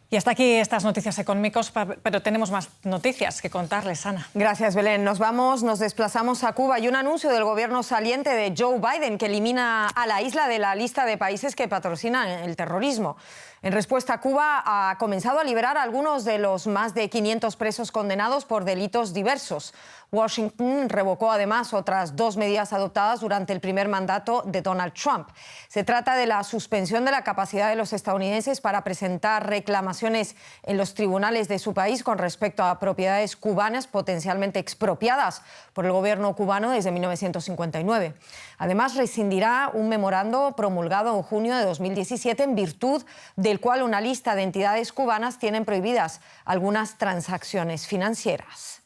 Y hasta aquí estas noticias económicas, pero tenemos más noticias que contarles, Ana. Gracias, Belén. Nos desplazamos a Cuba y un anuncio del gobierno saliente de Joe Biden que elimina a la isla de la lista de países que patrocinan el terrorismo. En respuesta, Cuba ha comenzado a liberar a algunos de los más de 500 presos condenados por delitos diversos. Washington revocó además otras 2 medidas adoptadas durante el primer mandato de Donald Trump. Se trata de la suspensión de la capacidad de los estadounidenses para presentar reclamaciones en los tribunales de su país con respecto a propiedades cubanas potencialmente expropiadas por el gobierno cubano desde 1959. Además, rescindirá un memorando promulgado en junio de 2017 en virtud del cual una lista de entidades cubanas tienen prohibidas algunas transacciones financieras.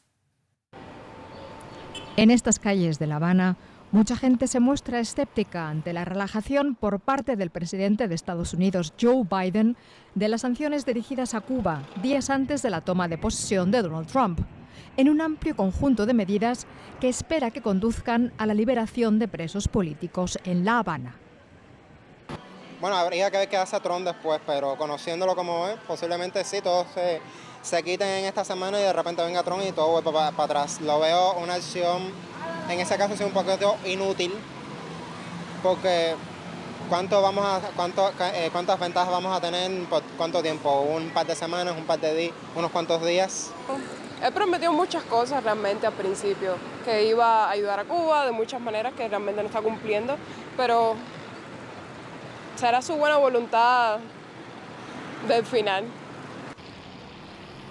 En estas calles de La Habana, mucha gente se muestra escéptica ante la relajación por parte del presidente de Estados Unidos, Joe Biden, de las sanciones dirigidas a Cuba días antes de la toma de posesión de Donald Trump, en un amplio conjunto de medidas que espera que conduzcan a la liberación de presos políticos en La Habana. Bueno, habría que ver qué hace Trump después, pero conociéndolo como es, posiblemente sí, todos se quiten en esta semana y de repente venga Trump y todo vuelve para atrás. Lo veo una acción, en ese caso sí un poquito inútil, porque ¿cuántas ventajas vamos a tener por cuánto tiempo? ¿Un par de semanas, un par de días, unos cuantos días? Él prometió muchas cosas realmente al principio, que iba a ayudar a Cuba de muchas maneras que realmente no está cumpliendo, pero será su buena voluntad del final.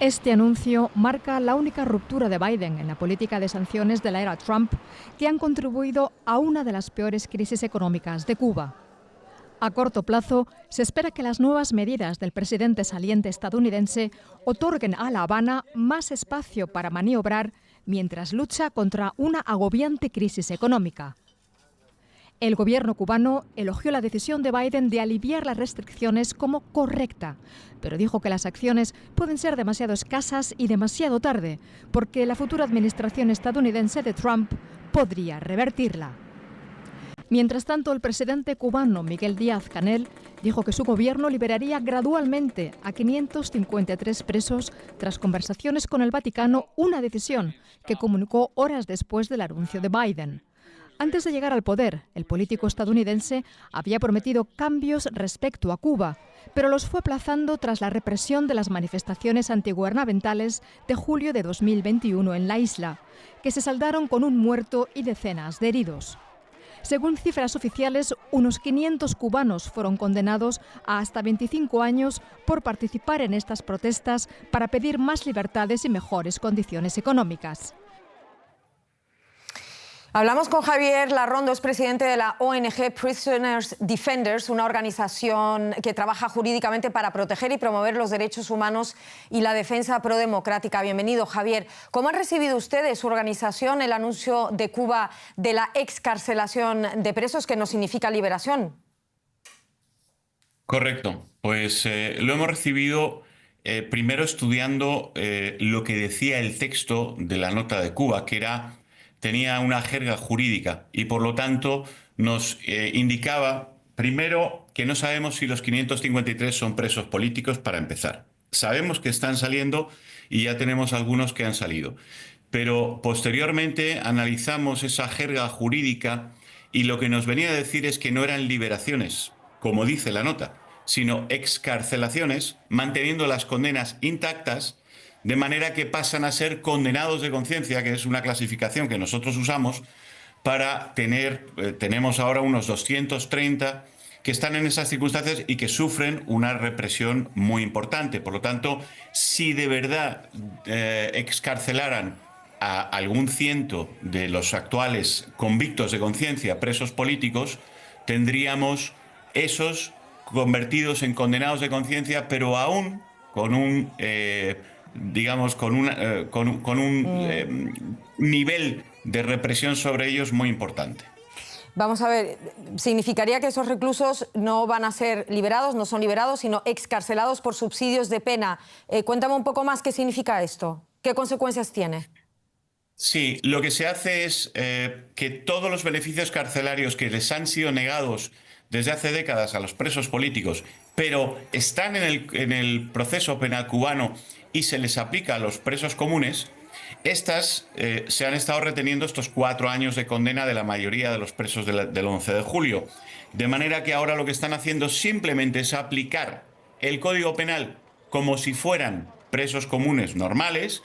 Este anuncio marca la única ruptura de Biden en la política de sanciones de la era Trump que han contribuido a una de las peores crisis económicas de Cuba. A corto plazo, se espera que las nuevas medidas del presidente saliente estadounidense otorguen a La Habana más espacio para maniobrar mientras lucha contra una agobiante crisis económica. El gobierno cubano elogió la decisión de Biden de aliviar las restricciones como correcta, pero dijo que las acciones pueden ser demasiado escasas y demasiado tarde, porque la futura administración estadounidense de Trump podría revertirla. Mientras tanto, el presidente cubano Miguel Díaz-Canel dijo que su gobierno liberaría gradualmente a 553 presos tras conversaciones con el Vaticano, una decisión que comunicó horas después del anuncio de Biden. Antes de llegar al poder, el político estadounidense había prometido cambios respecto a Cuba, pero los fue aplazando tras la represión de las manifestaciones antigubernamentales de julio de 2021 en la isla, que se saldaron con un muerto y decenas de heridos. Según cifras oficiales, unos 500 cubanos fueron condenados a hasta 25 años por participar en estas protestas para pedir más libertades y mejores condiciones económicas. Hablamos con Javier Larrondo, es presidente de la ONG Prisoners Defenders, una organización que trabaja jurídicamente para proteger y promover los derechos humanos y la defensa prodemocrática. Bienvenido, Javier. ¿Cómo han recibido ustedes, su organización, el anuncio de Cuba de la excarcelación de presos, que no significa liberación? Correcto. Pues lo hemos recibido primero estudiando lo que decía el texto de la nota de Cuba, que tenía una jerga jurídica y por lo tanto nos indicaba, primero, que no sabemos si los 553 son presos políticos para empezar. Sabemos que están saliendo y ya tenemos algunos que han salido. Pero posteriormente analizamos esa jerga jurídica y lo que nos venía a decir es que no eran liberaciones, como dice la nota, sino excarcelaciones, manteniendo las condenas intactas, de manera que pasan a ser condenados de conciencia, que es una clasificación que nosotros usamos para tenemos ahora unos 230 que están en esas circunstancias y que sufren una represión muy importante. Por lo tanto, si de verdad excarcelaran a algún ciento de los actuales convictos de conciencia, presos políticos, tendríamos esos convertidos en condenados de conciencia, pero aún con un nivel de represión sobre ellos muy importante. Vamos a ver, significaría que esos reclusos no van a ser liberados, no son liberados, sino excarcelados por subsidios de pena. Cuéntame un poco más qué significa esto, qué consecuencias tiene. Sí, lo que se hace es que todos los beneficios carcelarios que les han sido negados desde hace décadas a los presos políticos pero están en el proceso penal cubano y se les aplica a los presos comunes, estas se han estado reteniendo estos 4 años de condena de la mayoría de los presos del 11 de julio. De manera que ahora lo que están haciendo simplemente es aplicar el Código Penal como si fueran presos comunes normales,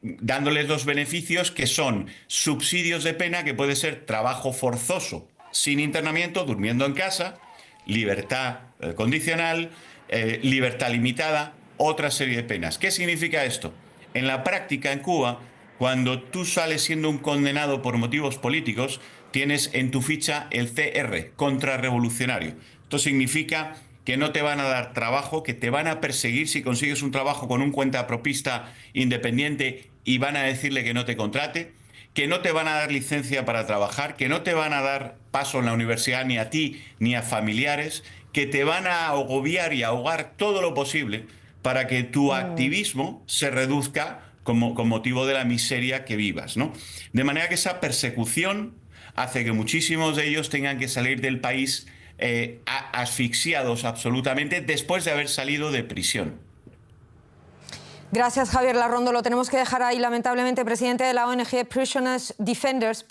dándoles los beneficios que son subsidios de pena, que puede ser trabajo forzoso sin internamiento, durmiendo en casa, libertad condicional, libertad limitada, otra serie de penas. ¿Qué significa esto? En la práctica, en Cuba, cuando tú sales siendo un condenado por motivos políticos, tienes en tu ficha el CR, contrarrevolucionario. Esto significa que no te van a dar trabajo, que te van a perseguir si consigues un trabajo con un cuentapropista independiente y van a decirle que no te contrate, que no te van a dar licencia para trabajar, que no te van a dar paso en la universidad ni a ti ni a familiares, que te van a agobiar y ahogar todo lo posible para que tu activismo se reduzca con motivo de la miseria que vivas, ¿no? De manera que esa persecución hace que muchísimos de ellos tengan que salir del país asfixiados absolutamente después de haber salido de prisión. Gracias, Javier Larrondo. Lo tenemos que dejar ahí, lamentablemente, presidente de la ONG Prisoners Defenders,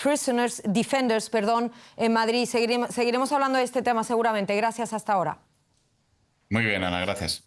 en Madrid. Seguiremos hablando de este tema seguramente. Gracias, hasta ahora. Muy bien, Ana, gracias.